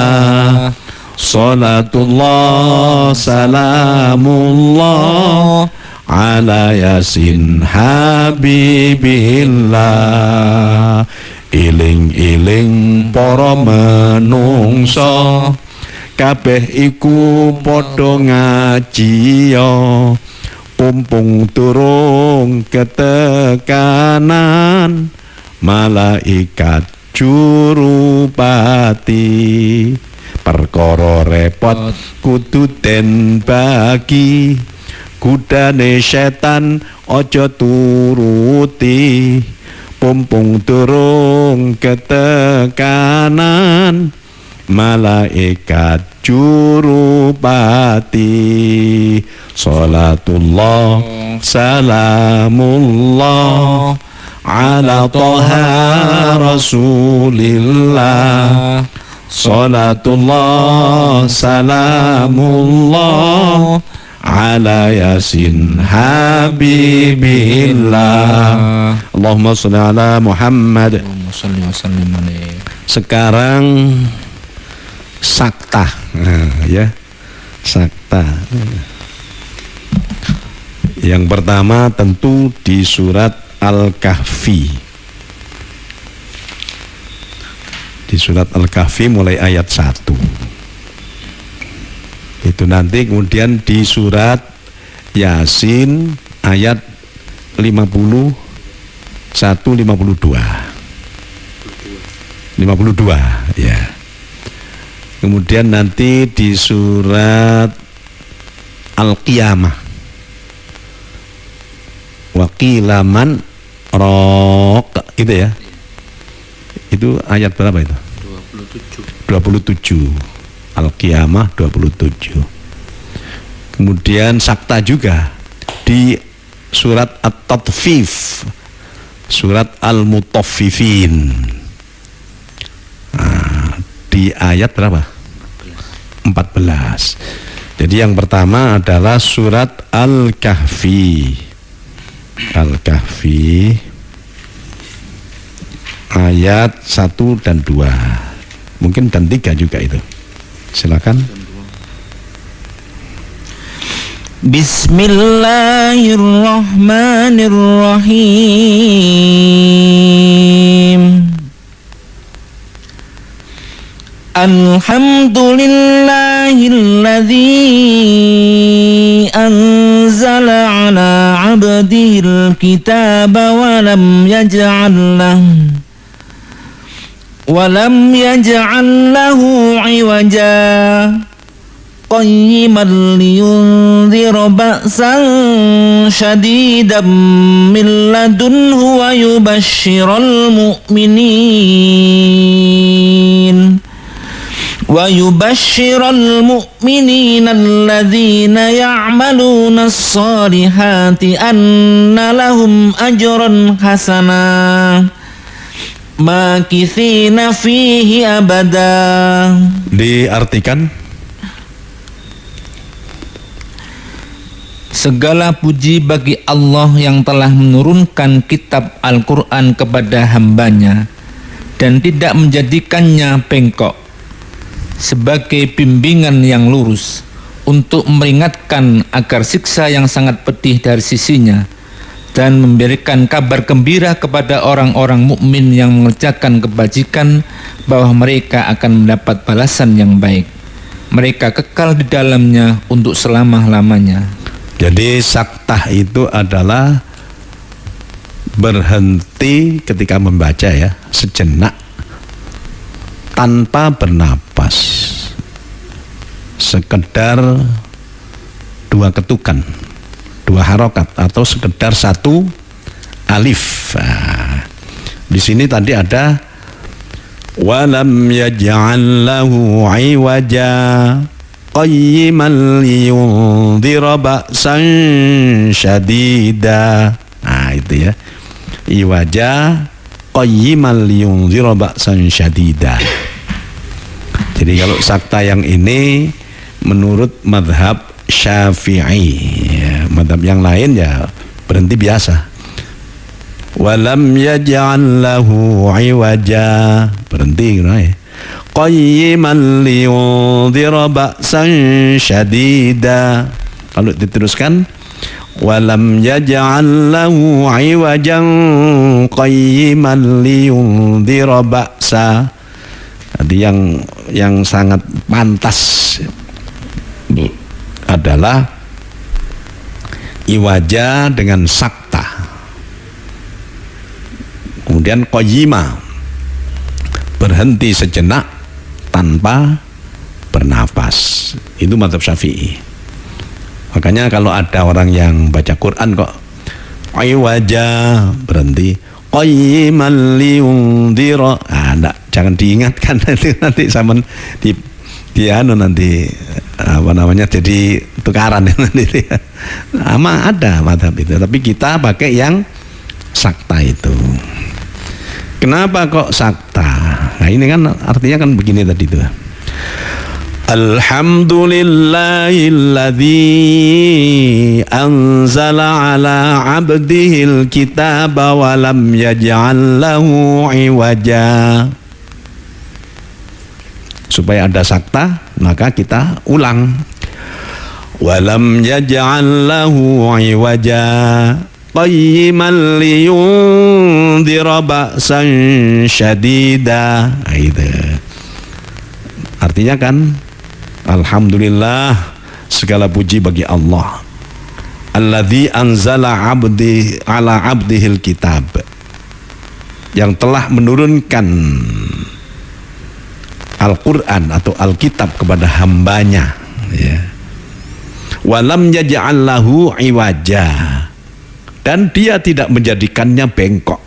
Salatullah salamullah ala yasin habibillah. Iling-iling para menungso kabeh iku padha ngaji, pumpung turung ketekanan malaikat jurupati. Perkara repot kudu den bagi, kudane setan aja turuti, pumpung turung ketekanan malaikat jurupati. Salatullah salamullah ala taha rasulillah. Salatullah salamullah ala yasin habibillah. Allahumma sholli ala Muhammad. Sekarang sakta, ya, sakta. Yang pertama tentu di surat Al-Kahfi. Di surat Al-Kahfi mulai ayat 1. Itu nanti kemudian di surat Yasin ayat 51 52 ya. Kemudian nanti di surat Al-Qiyamah waqilaman raq, itu ya. Itu ayat berapa itu? 27. Al-Qiyamah 27. Kemudian sakta juga di surat At-Tatfif, surat Al-Mutaffifin. Nah, di ayat berapa? 14. Jadi yang pertama adalah surat Al-Kahfi. Al-Kahfi ayat 1 dan 2, mungkin dan 3 juga itu. Silakan. Bismillahirrahmanirrahim. Alhamdulillahilladzi anzala ala 'abdihil kitaba wa lam yaj'al lahu 'iwaja qayyiman liyunzira ba'san shadidan min ladunhu wa yubashshiral mu'minina alladhina ya'maluna as-salihati anna lahum ajran hasana makithina fihi abada. Diartikan. Segala puji bagi Allah yang telah menurunkan kitab Al-Quran kepada hambanya dan tidak menjadikannya bengkok, sebagai bimbingan yang lurus untuk memperingatkan agar siksa yang sangat pedih dari sisinya dan memberikan kabar gembira kepada orang-orang mukmin yang mengerjakan kebajikan bahwa mereka akan mendapat balasan yang baik. Mereka kekal di dalamnya untuk selama-lamanya. Jadi saktah itu adalah berhenti ketika membaca ya, sejenak tanpa bernapas, sekedar 2 ketukan, 2 harokat, atau sekedar 1 alif. Nah, di sini tadi ada walam yaj'al lahu 'iwaja qayyiman liyundhira ba'san syadida. Nah itu ya, iwaja qayyiman liyundhira ba'san syadida. Jadi kalau sakta yang ini menurut madhab Syafi'i ya, madhab yang lain ya berhenti biasa. Walam yaj'al lahu 'iwaja, berhenti ya. Qayyiman liyundhira ba'san syadida. Kalau diteruskan walam yaj'al lahu 'iwajan qayyiman liyundhira ba'sa. Jadi yang sangat pantas adalah iwaja dengan sakta, kemudian qayyima, berhenti sejenak tanpa bernafas. Itu mazhab Syafi'i. Makanya kalau ada orang yang baca Quran kok iwaja, berhenti, qayyiman liyundhira, jangan diingatkan nanti sama nanti apa namanya, jadi tukaran nanti. Ama ada mazhab itu, tapi kita pakai yang sakta itu. Kenapa kok sakta? Nah ini kan artinya kan begini tadi tuh. Alhamdulillahilladzi anzala ala abdihil kitaba wa lam yaj'al lahu 'iwaja. Supaya ada sakta, maka kita ulang. Wa lam yaj'al lahu 'iwaja qayyiman liyundhira ba'san syadida. Itu artinya kan, alhamdulillah, segala puji bagi Allah, alladzi anzala ala abdihil kitab, yang telah menurunkan Al-Quran atau Alkitab kepada hambanya ya. Walam yaj'al lahu 'iwaja, dan dia tidak menjadikannya bengkok.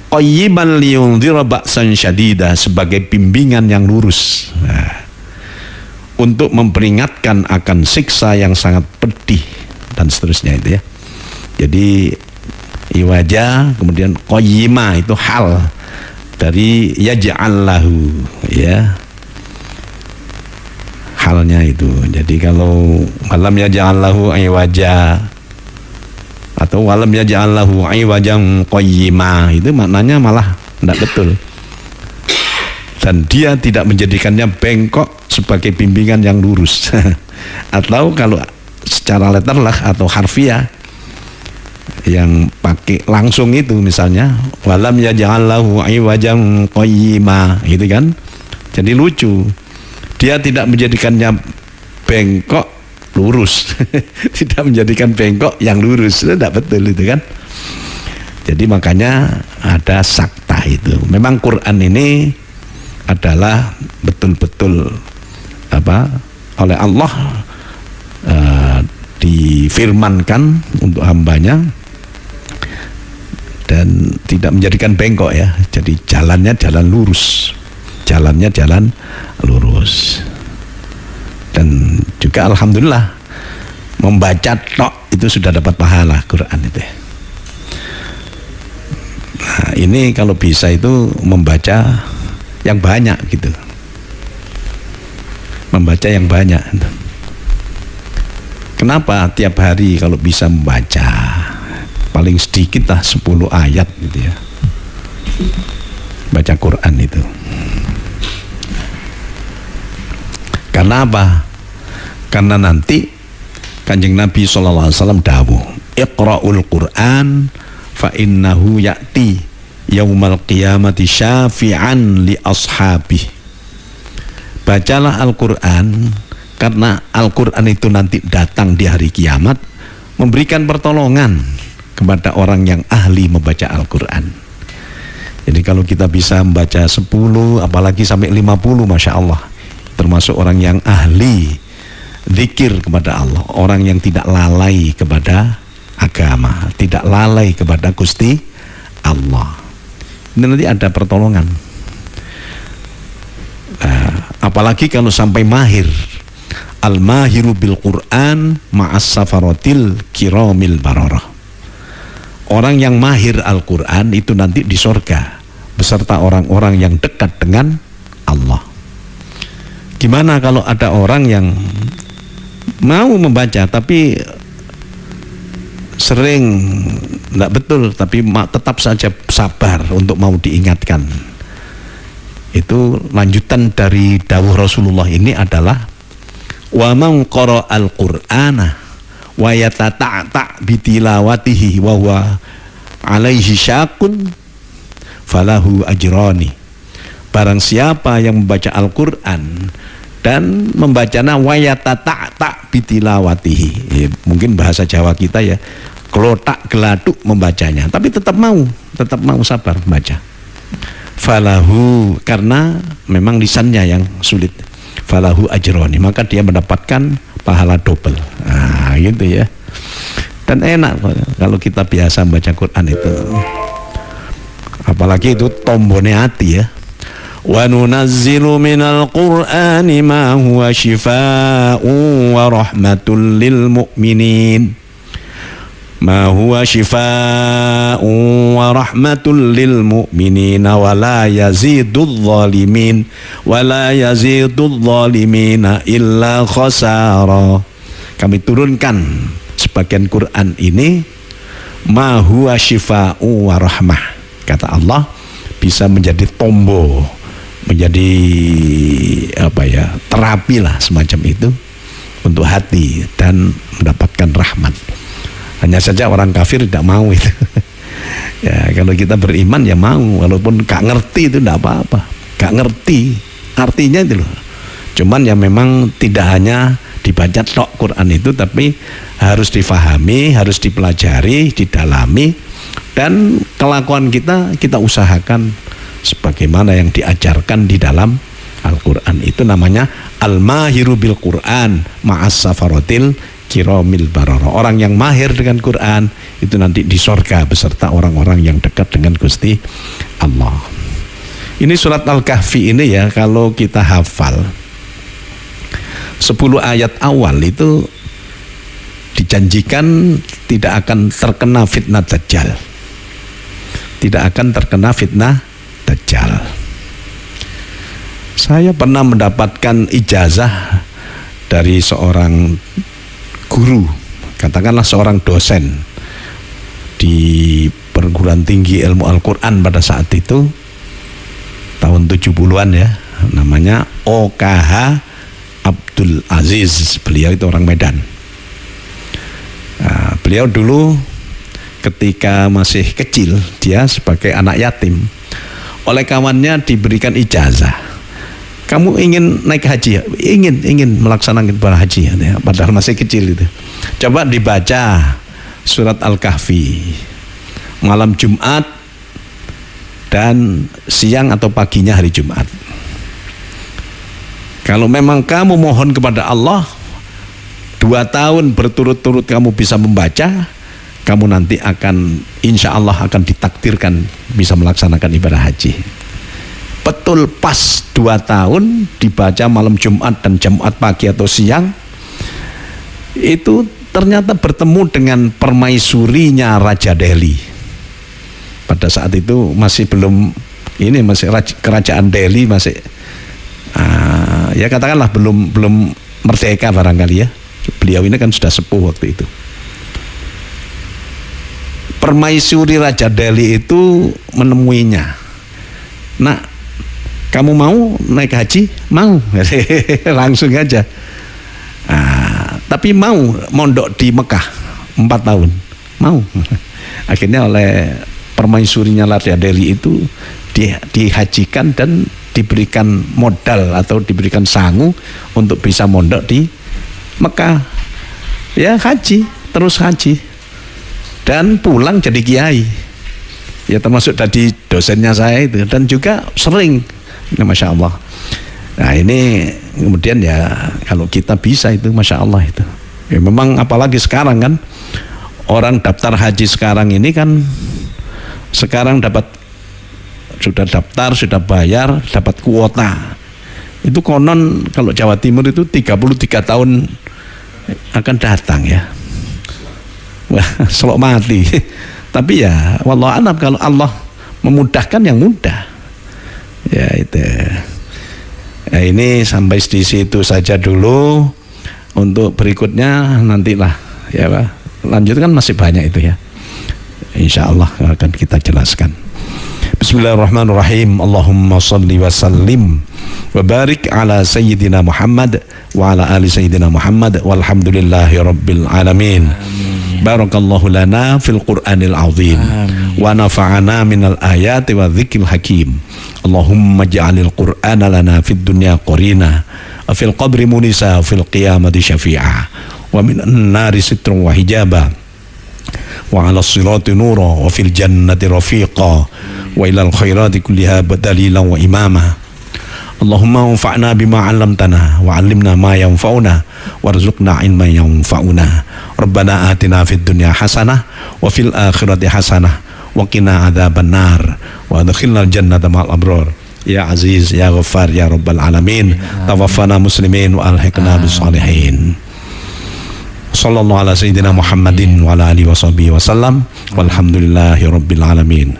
Qayyiman liyundhira ba'san syadida, sebagai bimbingan yang lurus, nah, untuk memperingatkan akan siksa yang sangat pedih dan seterusnya itu ya. Jadi iwaja kemudian qayyima itu hal dari yaj'al lahu ya, halnya itu. Jadi kalau walam yaj'al lahu iwaja atau walam yaj'al lahu iwajan qayyima, itu maknanya malah tidak betul. Dan dia tidak menjadikannya bengkok sebagai bimbingan yang lurus. Atau kalau secara letterlah atau harfiah yang pakai langsung itu, misalnya walam yaj'al lahu iwajan qayyima, gitu kan. Jadi lucu, dia tidak menjadikannya bengkok lurus. Tidak menjadikan bengkok yang lurus, itu tidak betul itu kan. Jadi makanya ada sakta itu. Memang Quran ini adalah betul-betul oleh Allah difirmankan untuk hambanya, dan tidak menjadikan bengkok ya. Jadi jalannya jalan lurus, jalannya jalan lurus. Dan juga alhamdulillah membaca tok itu sudah dapat pahala Quran itu. Nah ini kalau bisa itu membaca yang banyak gitu, membaca yang banyak. Kenapa tiap hari kalau bisa membaca paling sedikit lah 10 ayat gitu ya, baca Quran itu. Karena apa? Karena nanti Kanjeng Nabi SAW dawuh, Iqra'ul Qur'an fa innahu ya'ti yaumal qiyamati syafi'an li ashabih. Bacalah Al-Qur'an, karena Al-Qur'an itu nanti datang di hari kiamat memberikan pertolongan kepada orang yang ahli membaca Al-Qur'an. Jadi kalau kita bisa membaca 10 apalagi sampai 50, Masya Allah, termasuk orang yang ahli zikir kepada Allah, orang yang tidak lalai kepada agama, tidak lalai kepada Gusti Allah. Ini nanti ada pertolongan. Apalagi kalau sampai mahir. Al-mahiru bil Qur'an ma'as safaratil kiramil bararah. Orang yang mahir Al-Qur'an itu nanti di surga beserta orang-orang yang dekat dengan Allah. Gimana kalau ada orang yang mau membaca tapi sering tidak betul, tapi tetap saja sabar untuk mau diingatkan. Itu lanjutan dari dawuh Rasulullah ini adalah wa man qara'al Qur'ana wa yatata'ta bitilawatihi wa huwa alaihi syaqun falahu ajrani. Barang siapa yang membaca Al-Qur'an dan membacanya wa yatata'ta bitilawatihi, ya, mungkin bahasa Jawa kita ya, kelotak geladuk membacanya, tapi tetap mau sabar membaca. Falahu, karena memang lisannya yang sulit, falahu ajroni, maka dia mendapatkan pahala double. Nah, gitu ya. Dan enak kalau kita biasa membaca Quran itu. Apalagi itu tombone hati ya. Wa nunazzilu minal Qur'ani ma huwa syifaa'un wa rahmatul lil mu'minin. Ma huwa syifaa'un wa rahmatul lil mu'minina wa la yazidul zalimin wa la yazidul zalimina illa khasara. Kami turunkan sebagian Quran ini ma huwa syifaa'un wa rahmah, kata Allah, bisa menjadi tombo, menjadi apa ya, terapi lah semacam itu untuk hati dan mendapatkan rahmat. Hanya saja orang kafir tidak mau itu. Ya, kalau kita beriman ya mau, walaupun gak ngerti itu tidak apa-apa, gak ngerti artinya itu loh. Cuman ya memang tidak hanya dibaca tok Quran itu, tapi harus difahami, harus dipelajari, didalami, dan kelakuan kita usahakan sebagaimana yang diajarkan di dalam Al-Quran. Itu namanya al-mahiru bil Quran ma'as safaratil kiramil barara. Orang yang mahir dengan Quran itu nanti di sorga beserta orang-orang yang dekat dengan Gusti Allah. Ini surat Al-Kahfi ini ya, kalau kita hafal 10 ayat awal itu dijanjikan tidak akan terkena fitnah Dajjal. Tidak akan terkena fitnah Dajjal. Saya pernah mendapatkan ijazah dari seorang guru, katakanlah seorang dosen di perguruan tinggi ilmu Al-Quran pada saat itu, tahun 70-an ya, namanya OKH Abdul Aziz. Beliau itu orang Medan. Nah, beliau dulu ketika masih kecil, dia sebagai anak yatim, oleh kawannya diberikan ijazah. Kamu ingin naik haji ya? Ingin melaksanakan ibadah haji ya? Padahal masih kecil itu. Coba dibaca surat Al-Kahfi malam Jumat dan siang atau paginya hari Jumat. Kalau memang kamu mohon kepada Allah 2 tahun berturut-turut kamu bisa membaca, kamu nanti akan, insya Allah akan ditakdirkan bisa melaksanakan ibadah haji. Betul pas 2 tahun dibaca malam Jumat dan Jumat pagi atau siang, itu ternyata bertemu dengan permaisurinya Raja Delhi. Pada saat itu masih belum, ini masih kerajaan Delhi masih ya katakanlah belum merdeka barangkali ya. Beliau ini kan sudah sepuh waktu itu. Permaisuri Raja Delhi itu menemuinya. Nah, kamu mau naik haji? Mau. Langsung aja. Tapi mau mondok di Mekah 4 tahun. mau. Akhirnya oleh permaisurinya Ladya Deli itu dihajikan dan diberikan modal atau diberikan sangu untuk bisa mondok di Mekah. Ya haji, terus haji dan pulang jadi kiai. Ya termasuk tadi dosennya saya itu, dan juga sering, ya, Masya Allah. Nah ini kemudian ya kalau kita bisa itu Masya Allah itu. Ya memang apalagi sekarang kan orang daftar haji sekarang ini kan sekarang sudah daftar, sudah bayar, dapat kuota. Itu konon kalau Jawa Timur itu 33 tahun akan datang ya. Wah, selok mati. Tapi ya wallahu a'lam, kalau Allah memudahkan yang mudah. Ya itu. Ya, ini sampai di situ saja dulu. Untuk berikutnya nantilah ya Pak. Lanjutkan masih banyak itu ya. Insya Allah akan kita jelaskan. Bismillahirrahmanirrahim. Allahumma salli wa sallim wa barik ala sayyidina Muhammad wa ala ali sayyidina Muhammad walhamdulillahi rabbil alamin. Barakallahu lana fil Qur'anil azim wa nafa'ana minal ayati wa dzikril hakim. Allahumma ja'alil Qur'ana lana fid dunya qarina wa fil qabri munisa wa fil qiyamati syafi'a wa minan nari sitrun wa hijaba wa 'ala sirati nura wa fil jannati rafiqa wa ilal khairati kulliha badalilan wa imama. Allahumma anfa'na bima 'allamtana wa 'allimna ma yanfa'una warzuqna ilman yanfa'una. Rabbana atina fid dunya hasanah wa fil akhirati hasanah wa qina adzabannar wa adkhilnal jannata ma'al abrar. Ya Aziz ya Ghaffar ya Rabbal alamin. Tawaffana muslimin wa alhiqna bis salihin. Sallallahu ala sayyidina Muhammadin wa ala alihi wa sahbihi wa sallam walhamdulillahi rabbil alamin.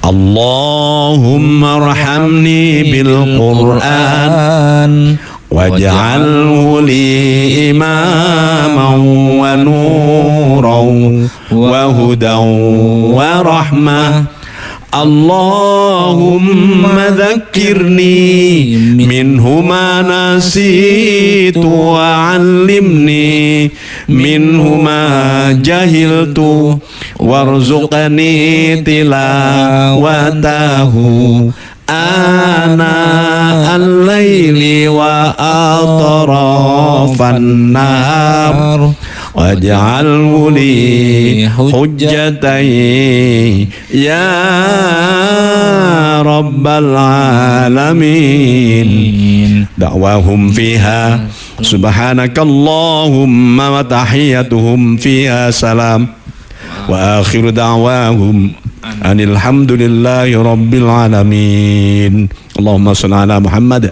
Allahumma arhamni bil Qur'an waj'alhu li imaman wa nuran wa hudan wa rahmah. Allahumma dhakkirni minhu ma nasitu wa 'allimni minhu ma jahiltu warzuqni tilawatahu ana al-laili wa atrafan nahar waj'alhu li hujjatai ya rabbal alamin. Da'wahum fiha subhanakallahumma wa tahiyyatuhum fiha salam wa akhiru da'wahum anil hamdulillahi rabbil alamin. Allahumma shalli ala Muhammad.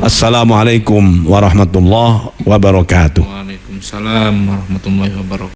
Assalamualaikum warahmatullahi wabarakatuh. Waalaikumsalam warahmatullahi wabarakatuh.